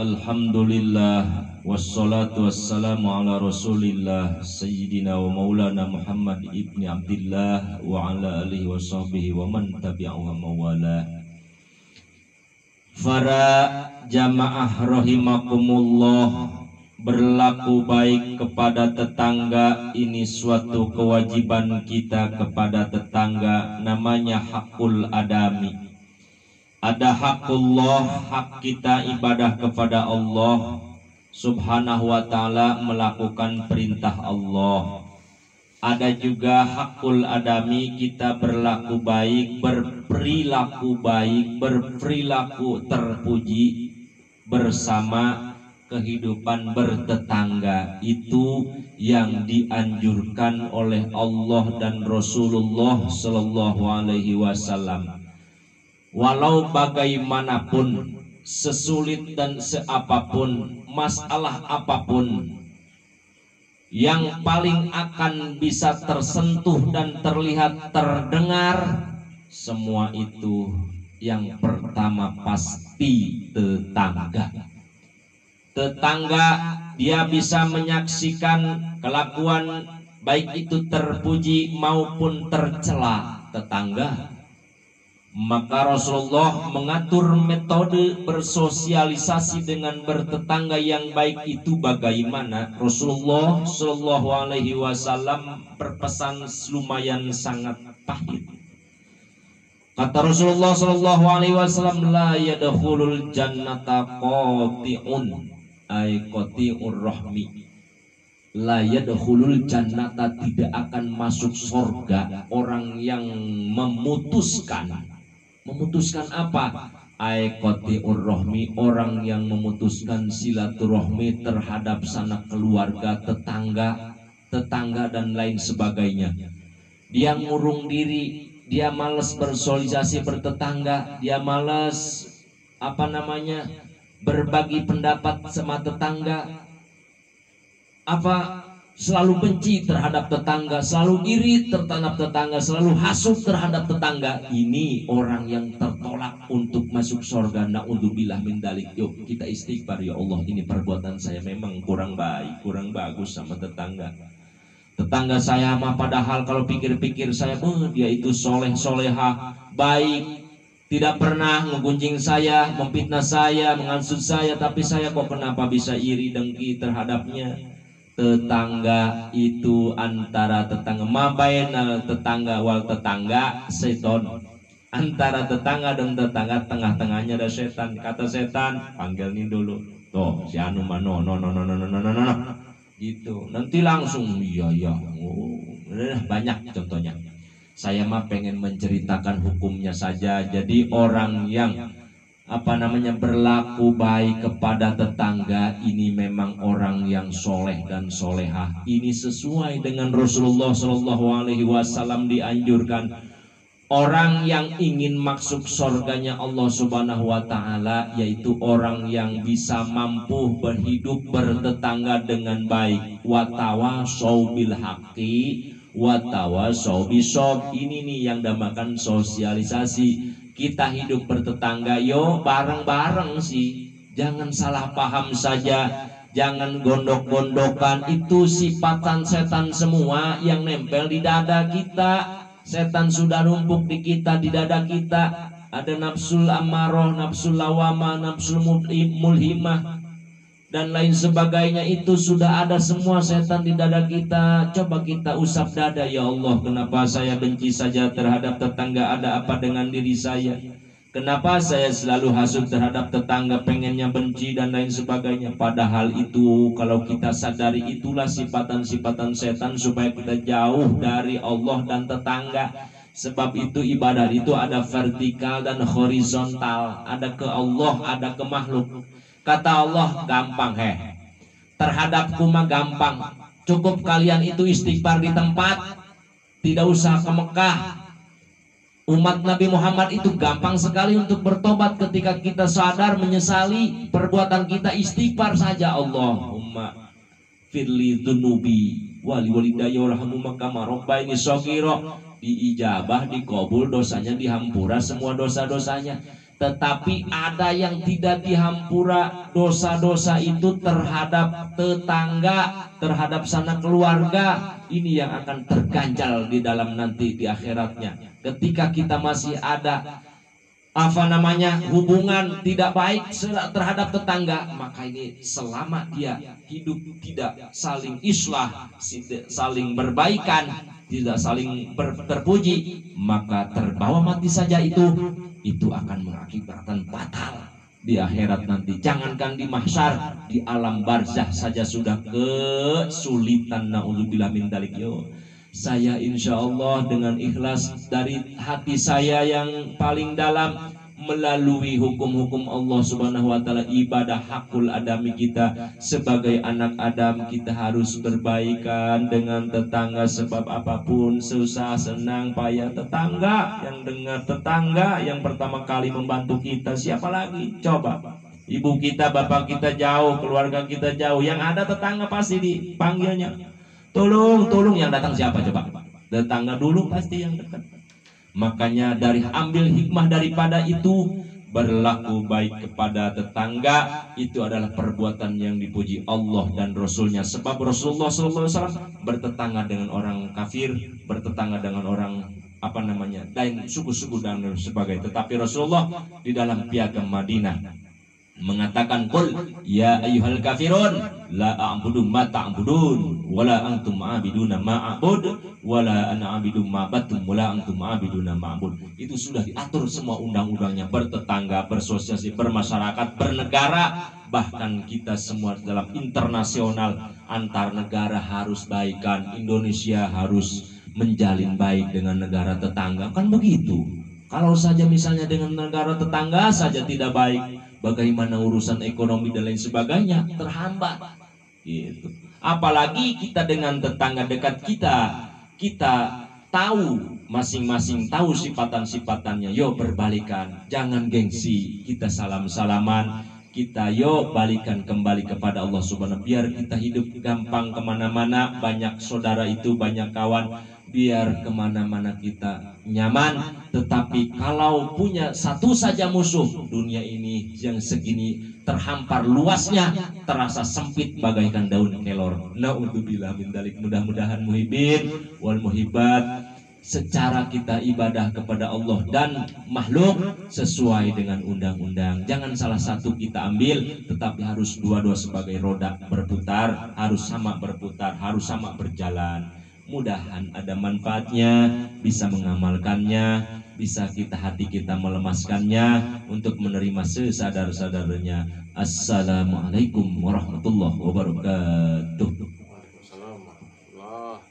Alhamdulillah wassalatu wassalamu ala rasulillah Sayyidina wa maulana Muhammad ibni Abdillah wa ala alihi wa sahbihi wa man tabi'ahu wa mawala. Para jamaah rahimakumullah, berlaku baik kepada tetangga ini suatu kewajiban kita kepada tetangga, namanya hakul adami. Ada hakullah, hak kita ibadah kepada Allah subhanahu wa ta'ala, melakukan perintah Allah. Ada juga hakul adami, kita berlaku baik, berperilaku terpuji bersama kehidupan bertetangga. Itu yang dianjurkan oleh Allah dan Rasulullah Sallallahu Alaihi Wasallam. Walau bagaimanapun, sesulit dan seapapun, masalah apapun, yang paling akan bisa tersentuh dan terlihat terdengar, semua itu yang pertama pasti tetangga. Tetangga dia bisa menyaksikan kelakuan baik itu terpuji maupun tercela tetangga. Maka Rasulullah mengatur metode bersosialisasi dengan bertetangga yang baik itu bagaimana. Rasulullah Shallallahu Alaihi Wasallam berpesan lumayan sangat pahit. Kata Rasulullah Shallallahu Alaihi Wasallam, la yadkhulul jannata qati'un ay qati'ur rahmi. La yadkhulul jannata, tidak akan masuk surga orang yang memutuskan apa? Qati'ur rahmi, orang yang memutuskan silaturahmi terhadap sanak keluarga, tetangga dan lain sebagainya. Dia ngurung diri, dia malas bersosialisasi bertetangga, dia malas berbagi pendapat sama tetangga, selalu benci terhadap tetangga, selalu iri terhadap tetangga, selalu hasut terhadap tetangga. Ini orang yang tertolak untuk masuk surga. Na'udzubillah min dzalik. Yuk kita istighfar, ya Allah, ini perbuatan saya memang kurang baik, kurang bagus sama tetangga. Tetangga saya mah padahal kalau pikir-pikir saya, dia itu soleh solehah, baik, tidak pernah ngegunjing saya, memfitnah saya, menghasut saya, tapi saya kok kenapa bisa iri dengki terhadapnya? Tetangga itu antara tetangga, mabainal tetangga wal tetangga seton. Antara tetangga dan tetangga, tengah-tengahnya ada setan. Kata setan, panggil nih dulu. Tuh, si anu mano, no. Gitu. Nanti langsung iya. Banyak contohnya. Saya mah pengen menceritakan hukumnya saja. Jadi orang yang berlaku baik kepada tetangga ini memang orang yang soleh dan solehah. Ini sesuai dengan Rasulullah Shallallahu Alaihi Wasallam dianjurkan. Orang yang ingin masuk surganya Allah Subhanahu Wa Taala yaitu orang yang bisa mampu berhidup bertetangga dengan baik. Watawasau bil haqqi watawasau bisob. Ini nih yang dinamakan sosialisasi. Kita hidup bertetangga, yo bareng-bareng sih. Jangan salah paham saja, jangan gondok-gondokan. Itu sifatan setan semua yang nempel di dada kita. Setan sudah numpuk di kita, di dada kita. Ada nafsul amarah, nafsul lawama, nafsul mulhimah, dan lain sebagainya. Itu sudah ada semua setan di dada kita. Coba kita usap dada, ya Allah, kenapa saya benci saja terhadap tetangga? Ada apa dengan diri saya? Kenapa saya selalu hasut terhadap tetangga, pengennya benci dan lain sebagainya? Padahal itu kalau kita sadari itulah sifatan-sifatan setan supaya kita jauh dari Allah dan tetangga. Sebab itu ibadah itu ada vertikal dan horizontal, ada ke Allah, ada ke makhluk. Kata Allah, gampang terhadapku mah gampang. Cukup kalian itu istighfar di tempat, tidak usah ke Mekah. Umat Nabi Muhammad itu gampang sekali untuk bertobat ketika kita sadar menyesali perbuatan kita. Istighfar saja. Allahumma firli dzunubi wali walidayya warhamhuma kama rabbayani shaghira. Diijabah, dikabul, dosanya dihampura semua dosa-dosanya. Tetapi ada yang tidak dihampura dosa-dosa itu terhadap tetangga, terhadap sanak keluarga. Ini yang akan terganjal di dalam nanti di akhiratnya. Ketika kita masih ada hubungan tidak baik terhadap tetangga, maka ini selama dia hidup tidak saling islah, saling berbaikan, tidak saling terpuji, maka terbawa mati saja itu akan mengakibatkan fatal di akhirat nanti. Jangankan di mahsyar, di alam barzah saja sudah kesulitan. Naudzubillah min dzalik. Saya insya Allah dengan ikhlas dari hati saya yang paling dalam, melalui hukum-hukum Allah Subhanahu wa taala, ibadah hakul adami kita sebagai anak Adam, kita harus berbaikan dengan tetangga, sebab apapun susah senang payah tetangga yang dengar, tetangga yang pertama kali membantu kita siapa lagi? Coba ibu kita, bapak kita jauh, keluarga kita jauh, yang ada tetangga pasti dipanggilnya, tolong, yang datang siapa coba? Tetangga dulu pasti yang dekat. Makanya ambil hikmah daripada itu, berlaku baik kepada tetangga itu adalah perbuatan yang dipuji Allah dan Rasulnya. Sebab Rasulullah SAW bertetangga dengan orang kafir, bertetangga dengan orang lain suku-suku dan sebagainya. Tetapi Rasulullah di dalam piagam Madinah mengatakan, qul ya ayyuhal kafirun la a'budu ma ta'budun wala antum a'biduna ma a'bud wala ana a'budu ma batum wala antum a'biduna ma a'bud. Itu sudah diatur semua undang-undangnya, bertetangga, bersosialisasi, bermasyarakat, bernegara, bahkan kita semua dalam internasional antar negara harus baikan. Indonesia harus menjalin baik dengan negara tetangga, kan begitu. Kalau saja misalnya dengan negara tetangga saja tidak baik, bagaimana urusan ekonomi dan lain sebagainya terhambat gitu. Apalagi kita dengan tetangga dekat kita tahu masing-masing, tahu sifatan-sifatannya. Yo berbalikan, jangan gengsi, kita salam-salaman, kita yo balikan kembali kepada Allah Subhanahu, biar kita hidup gampang kemana-mana, banyak saudara itu banyak kawan, biar kemana-mana kita nyaman. Tetapi kalau punya satu saja musuh, dunia ini yang segini terhampar luasnya, terasa sempit bagaikan daun kelor. Naudzubillah min dzalik. Mudah-mudahan muhibin wal muhibat secara kita ibadah kepada Allah dan makhluk sesuai dengan undang-undang. Jangan salah satu kita ambil, tetapi harus dua-dua sebagai roda berputar, harus sama berputar, harus sama berjalan. Mudahan ada manfaatnya, bisa mengamalkannya, bisa hati kita melemaskannya untuk menerima sesadar-sadarnya. Assalamualaikum warahmatullahi wabarakatuh. Waalaikumsalam warahmatullahi